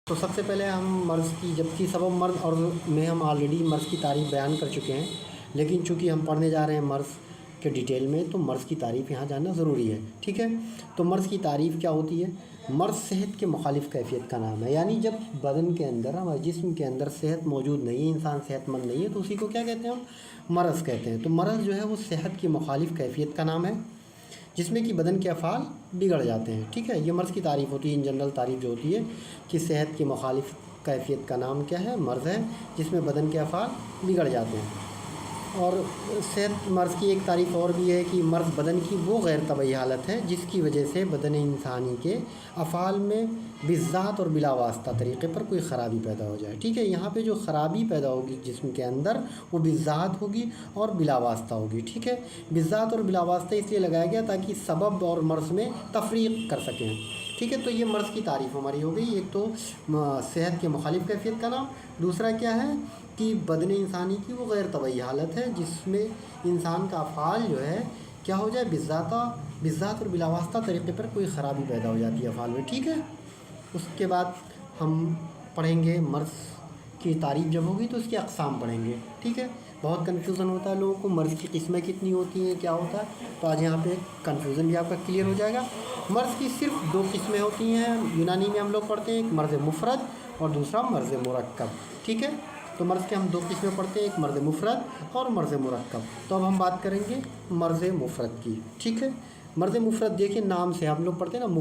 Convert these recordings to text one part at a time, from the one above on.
تو سب سے پہلے ہم مرض کی، جبکہ سبب مرض اور میں ہم آلریڈی مرض کی تعریف بیان کر چکے ہیں، لیکن چونکہ ہم پڑھنے جا رہے ہیں مرض کے ڈیٹیل میں، تو مرض کی تعریف یہاں جاننا ضروری ہے، ٹھیک ہے۔ تو مرض کی تعریف کیا ہوتی ہے؟ مرض صحت کے مخالف کیفیت کا نام ہے، یعنی جب بدن کے اندر، ہمارے جسم کے اندر صحت موجود نہیں ہے، انسان صحت مند نہیں ہے، تو اسی کو کیا کہتے ہیں؟ ہم مرض کہتے ہیں۔ تو مرض جو ہے وہ صحت کی مخالف کیفیت کا نام ہے، جس میں کہ بدن کے افعال بگڑ جاتے ہیں، ٹھیک ہے۔ یہ مرض کی تعریف ہوتی ہے، ان جنرل تعریف جو ہوتی ہے کہ صحت کی مخالف کیفیت کا نام کیا ہے؟ مرض ہے، جس میں بدن کے افعال بگڑ جاتے ہیں۔ اور صحت مرض کی ایک تعریف اور بھی ہے کہ مرض بدن کی وہ غیر طبعی حالت ہے جس کی وجہ سے بدن انسانی کے افعال میں بالذات اور بلا واسطہ طریقے پر کوئی خرابی پیدا ہو جائے، ٹھیک ہے۔ یہاں پہ جو خرابی پیدا ہوگی جسم کے اندر، وہ بالذات ہوگی اور بلا واسطہ ہوگی، ٹھیک ہے۔ بالذات اور بلا واسطہ اس لیے لگایا گیا تاکہ سبب اور مرض میں تفریق کر سکیں، ٹھیک ہے۔ تو یہ مرض کی تعریف ہماری ہو گئی۔ ایک تو صحت کے مخالف کیفیت کا نام، دوسرا کیا ہے کہ بدن انسانی کی وہ غیر طبعی حالت ہے جس میں انسان کا افعال جو ہے کیا ہو جائے؟ بالذات اور بلا واسطہ طریقے پر کوئی خرابی پیدا ہو جاتی ہے افعال میں، ٹھیک ہے۔ اس کے بعد ہم پڑھیں گے مرض کی تعریف جب ہوگی تو اس کی اقسام پڑھیں گے، ٹھیک ہے۔ بہت کنفیوژن ہوتا ہے لوگوں کو، مرض کی قسمیں کتنی ہوتی ہیں، کیا ہوتا ہے، تو آج یہاں پہ کنفیوژن بھی آپ کا کلیئر ہو جائے گا۔ مرض کی صرف دو قسمیں ہوتی ہیں، یونانی میں ہم لوگ پڑھتے ہیں، ایک مرض مفرد اور دوسرا مرض مرکب، ٹھیک ہے۔ تو مرض کے ہم دو قسمیں پڑھتے ہیں، ایک مرض مفرد اور مرض مرکب۔ تو اب ہم بات کریں گے مرض مفرد کی، ٹھیک ہے۔ مرض مفرد دیکھیں نام سے ہم لوگ پڑھتے ہیں نا،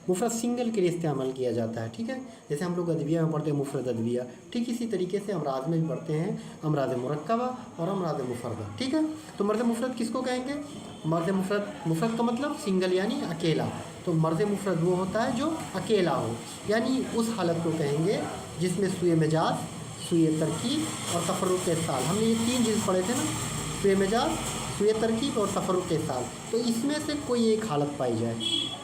مفرد سنگل کے لیے استعمال کیا جاتا ہے، ٹھیک ہے۔ جیسے ہم لوگ ادویہ میں پڑھتے ہیں مفرد ادویہ، ٹھیک اسی طریقے سے امراض میں بھی پڑھتے ہیں امراض مرکبہ اور امراض مفردہ، ٹھیک ہے۔ تو مرض مفرد کس کو کہیں گے؟ مفرد کا مطلب سنگل یعنی اکیلا، تو مرض مفرد وہ ہوتا ہے جو اکیلا ہو، یعنی اس حالت کو کہیں گے جس میں سوء مجاز، سوء ترکیب اور تفرق اتصال، ہم نے یہ تین چیز پڑھے تھے نا، سوء مجاز، سوء ترکیب اور تفرق اتصال، تو اس میں سے کوئی ایک حالت پائی جائے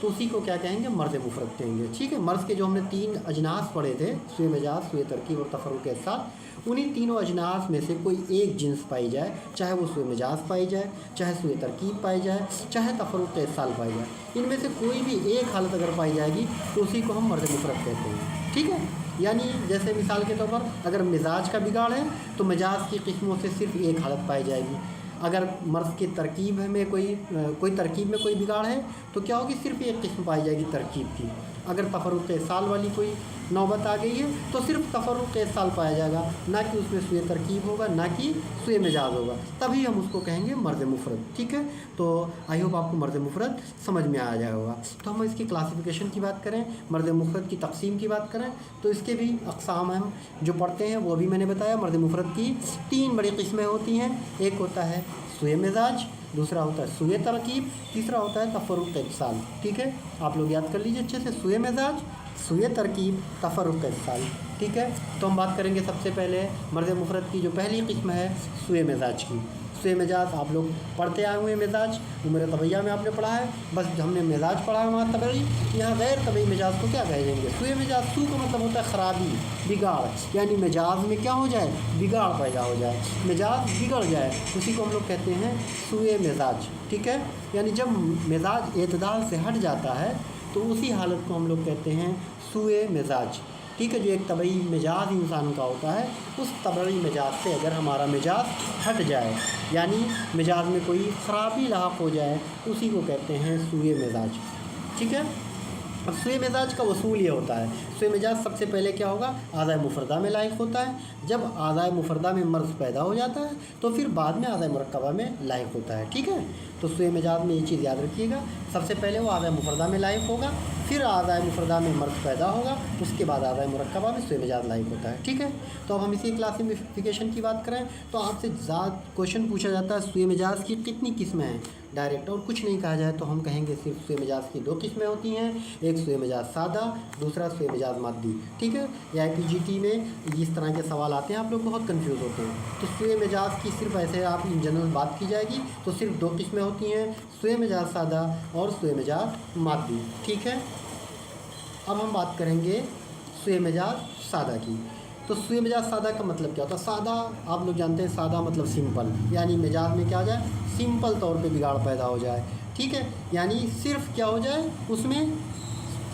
تو اسی کو کیا کہیں گے؟ مرض مفرد کہیں گے، ٹھیک ہے۔ مرض کے جو ہم نے تین اجناس پڑھے تھے، سوء مجاز، سوء ترکیب اور تفرق اتصال، انہیں تینوں اجناس میں سے کوئی ایک جنس پائی جائے، چاہے وہ سوء مجاز پائی جائے، چاہے سوء ترکیب پائی جائے، چاہے تفرق اتصال پائی جائے، ان میں سے کوئی بھی ایک حالت اگر پائی جائے گی تو اسی کو ہم مرض مفرد کہتے ہیں، ٹھیک ہے۔ یعنی جیسے مثال کے طور پر اگر مزاج کا بگاڑ ہے تو مجاز کی قسموں سے صرف ایک حالت پائی جائے گی، اگر مرض کی ترکیب میں کوئی ترکیب میں کوئی بگاڑ ہے تو کیا ہوگی؟ صرف ایک قسم پائی جائے گی ترکیب کی۔ اگر تفرق اتصال والی کوئی نوبت آ گئی ہے تو صرف تفرق اتصال پایا جائے گا، نہ کہ اس میں سوء ترکیب ہوگا، نہ کہ سوء مجاز ہوگا، تبھی ہم اس کو کہیں گے مرض مفرد، ٹھیک ہے۔ تو آئی ہوپ آپ کو مرض مفرد سمجھ میں آ جائے ہوگا۔ تو ہم اس کی کلاسیفیکیشن کی بات کریں، مرض مفرد کی تقسیم کی بات کریں تو اس کے بھی اقسام ہم جو پڑھتے ہیں وہ بھی میں نے بتایا۔ مرض مفرد کی تین بڑی قسمیں ہوتی ہیں، ایک ہوتا ہے سوء مزاج، دوسرا ہوتا ہے سوء ترکیب، تیسرا ہوتا ہے تفرق اتصال، ٹھیک ہے۔ آپ لوگ یاد کر لیجیے اچھے سے، سوء مزاج، سوء ترکیب، تفرق اتصال، ٹھیک ہے۔ تو ہم بات کریں گے سب سے پہلے مرض مفرد کی جو پہلی قسم ہے سوء مزاج کی۔ سوء مزاج آپ لوگ پڑھتے آئے ہوئے مزاج، عمر طبیعہ میں آپ نے پڑھا ہے، بس ہم نے مزاج پڑھا ہے وہاں طبعی، یہاں غیر طبعی مزاج کو کیا کہیں گے؟ سوء مزاج، سو کا مطلب ہوتا ہے خرابی، بگاڑ، یعنی مزاج میں کیا ہو جائے؟ بگاڑ پیدا ہو جائے، مزاج بگڑ جائے، اسی کو ہم لوگ کہتے ہیں سوء مزاج، ٹھیک ہے۔ یعنی جب مزاج اعتدال سے ہٹ جاتا ہے تو اسی حالت کو ہم لوگ کہتے ہیں سوء مزاج، ٹھیک ہے۔ جو ایک طبعی مزاج انسان کا ہوتا ہے، اس طبعی مزاج سے اگر ہمارا مزاج ہٹ جائے، یعنی مزاج میں کوئی خرابی لاحق ہو جائے، اسی کو کہتے ہیں سوء مزاج، ٹھیک ہے۔ اب سوء مزاج کا اصول یہ ہوتا ہے، سوء مزاج سب سے پہلے کیا ہوگا؟ اعضاء مفردہ میں لاحق ہوتا ہے، جب اعضاء مفردہ میں مرض پیدا ہو جاتا ہے تو پھر بعد میں اعضاء مرکبہ میں لاحق ہوتا ہے، ٹھیک ہے۔ تو سوء مزاج میں یہ چیز یاد رکھیے گا، سب سے پہلے وہ اعضاء مفردہ میں لاحق ہوگا، پھر اعضاء مفردہ میں مرض پیدا ہوگا، اس کے بعد اعضاء مرکبہ میں سوء مزاج لاحق ہوتا ہے، ٹھیک ہے۔ تو اب ہم اسی کلاسیفیکیشن کی بات کریں تو آپ سے زیادہ کوشچن پوچھا جاتا ہے سوء مزاج کی کتنی قسمیں ہیں ڈائریکٹ، اور کچھ نہیں کہا جائے تو ہم کہیں گے صرف سوء مزاج کی دو قسمیں ہوتی ہیں، ایک سوء مزاج سادہ، دوسرا سوء مزاج مادی، ٹھیک ہے۔ یا IPGT میں اس طرح کے سوال آتے ہیں، آپ لوگ بہت کنفیوز ہوتے ہیں۔ تو سوء مزاج کی صرف ایسے آپ ان جنرل بات کی جائے گی تو صرف دو قسمیں ہوتی ہیں، سوء مزاج سادہ اور سوء مزاج مادی، ٹھیک ہے۔ اب ہم بات کریں گے سوء مزاج سادہ کی۔ تو سوء مزاج سادہ کا مطلب کیا ہوتا ہے؟ سادہ آپ لوگ جانتے ہیں، سادہ مطلب سمپل، یعنی مزاج میں کیا ہو جائے؟ سمپل طور پہ بگاڑ پیدا ہو جائے، ٹھیک ہے۔ یعنی صرف کیا ہو جائے؟ اس میں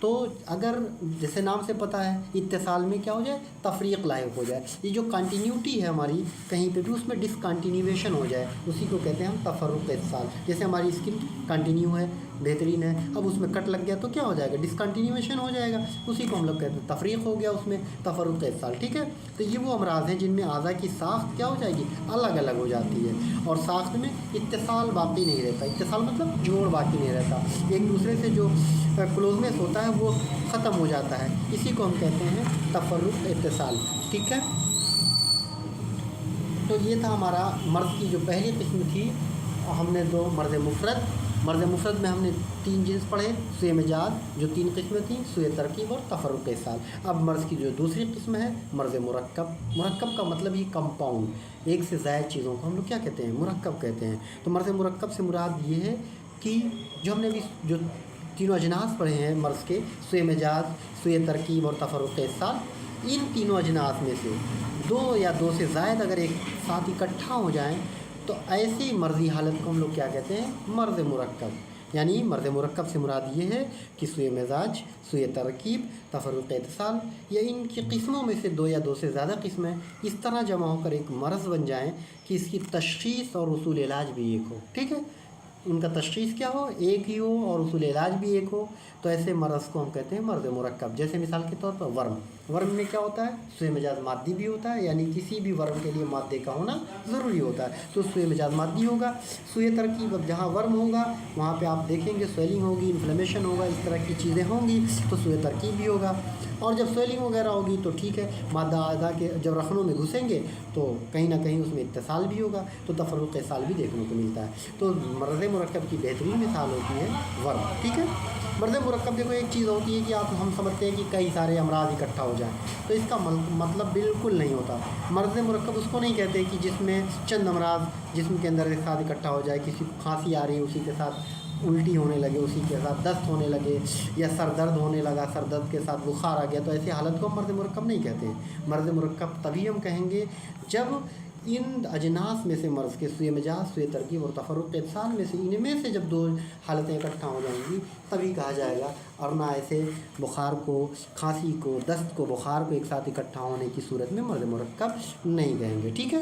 تو اگر جیسے نام سے پتہ ہے اتصال میں کیا ہو جائے، تفریق لاحق ہو جائے، یہ جو کنٹینیوٹی ہے ہماری کہیں پہ بھی اس میں ڈسکنٹینیویشن ہو جائے، اسی کو کہتے ہیں ہم تفرق اتصال۔ جیسے ہماری اسکن کنٹینیو ہے، بہترین ہے، اب اس میں کٹ لگ گیا تو کیا ہو جائے گا، ڈسکنٹینیویشن ہو جائے گا، اسی کو ہم لوگ کہتے ہیں تفریق ہو گیا اس میں، تفرق اتصال، ٹھیک ہے۔ تو یہ وہ امراض ہیں جن میں اعضاء کی ساخت کیا ہو جائے گی، الگ الگ ہو جاتی ہے، اور ساخت میں اتصال باقی نہیں رہتا، اتصال مطلب جوڑ باقی نہیں رہتا، ایک دوسرے سے جو کلوزنس ہوتا ہے وہ ختم ہو جاتا ہے، اسی کو ہم کہتے ہیں تفرق اتصال، ٹھیک ہے۔ تو یہ تھا ہمارا مرض کی جو پہلی قسم تھی، ہم نے دو مرض مفرد میں ہم نے 3 جنس پڑھے، سوء مجاز جو 3 قسمیں تھیں، سوء ترکیب اور تفرق اتصال۔ اب مرض کی جو دوسری قسم ہے مرض مرکب کا مطلب ہی کمپاؤنڈ، ایک سے زائد چیزوں کو ہم لوگ کیا کہتے ہیں، مرکب کہتے ہیں۔ تو مرض مرکب سے مراد یہ ہے کہ جو ہم نے بھی جو تینوں اجناس پڑھے ہیں مرض کے، سوء مجاز، سوء ترکیب اور تفرق اتصال، ان تینوں اجناس میں سے 2 یا 2 سے زائد اگر ایک ساتھ اکٹھا ہو جائیں تو ایسی مرضی حالت کو ہم لوگ کیا کہتے ہیں، مرض مرکب۔ یعنی مرض مرکب سے مراد یہ ہے کہ سوء مزاج، سوء ترکیب، تفرق اتصال یا ان کی قسموں میں سے 2 یا 2 سے زیادہ قسمیں اس طرح جمع ہو کر ایک مرض بن جائیں کہ اس کی تشخیص اور اصول علاج بھی ایک ہو، ٹھیک ہے، ان کا تشخیص کیا ہو، ایک ہی ہو، اور اصول علاج بھی ایک ہو، تو ایسے مرض کو ہم کہتے ہیں مرض مرکب۔ جیسے مثال کے طور پر ورم میں کیا ہوتا ہے، سوء مجاز مادی بھی ہوتا ہے، یعنی کسی بھی ورم کے لیے مادے کا ہونا ضروری ہوتا ہے، تو سوء مجاز مادی ہوگا۔ سوء ترکیب، اب جہاں ورم ہوگا وہاں پہ آپ دیکھیں گے سویلنگ ہوگی، انفلیمیشن ہوگا، اس طرح کی چیزیں ہوں گی، تو سوء ترکیب بھی ہوگا۔ اور جب سویلنگ وغیرہ ہوگی تو ٹھیک ہے، مادہ اعضاء کے جب رخنوں میں گھسیں گے تو کہیں نہ کہیں اس میں اتصال بھی ہوگا، تو تفرق اتصال بھی دیکھنے کو ملتا ہے۔ تو مرض مرکب کی بہترین مثال ہوتی ہے ورم، ٹھیک ہے۔ مرض مرکب دیکھو ایک چیز ہوتی ہے کہ ہم سمجھتے ہیں کہ کئی سارے امراض اکٹھا ہو جائیں، تو اس کا مطلب بالکل نہیں ہوتا۔ مرض مرکب اس کو نہیں کہتے کہ جس میں چند امراض جسم کے اندر ایک ساتھ اکٹھا ہو جائے، کسی کو کھانسی آ رہی ہے اسی کے ساتھ الٹی ہونے لگے، اسی کے ساتھ دست ہونے لگے، یا سر درد ہونے لگا، سر درد کے ساتھ بخار آ گیا، تو ایسی حالت کو ہم مرض مرکب نہیں کہتے ہیں۔ مرض مرکب تبھی ہم کہیں گے جب ان اجناس میں سے مرض کے سوء مجاز، سوء ترکیب اور تفرق اتصال میں سے ان میں سے جب 2 حالتیں اکٹھا ہو جائیں گی تبھی کہا جائے گا، اور نہ ایسے بخار کو، کھانسی کو، دست کو، بخار کو ایک ساتھ اکٹھا ہونے کی صورت میں مرض مرکب نہیں کہیں گے، ٹھیک ہے۔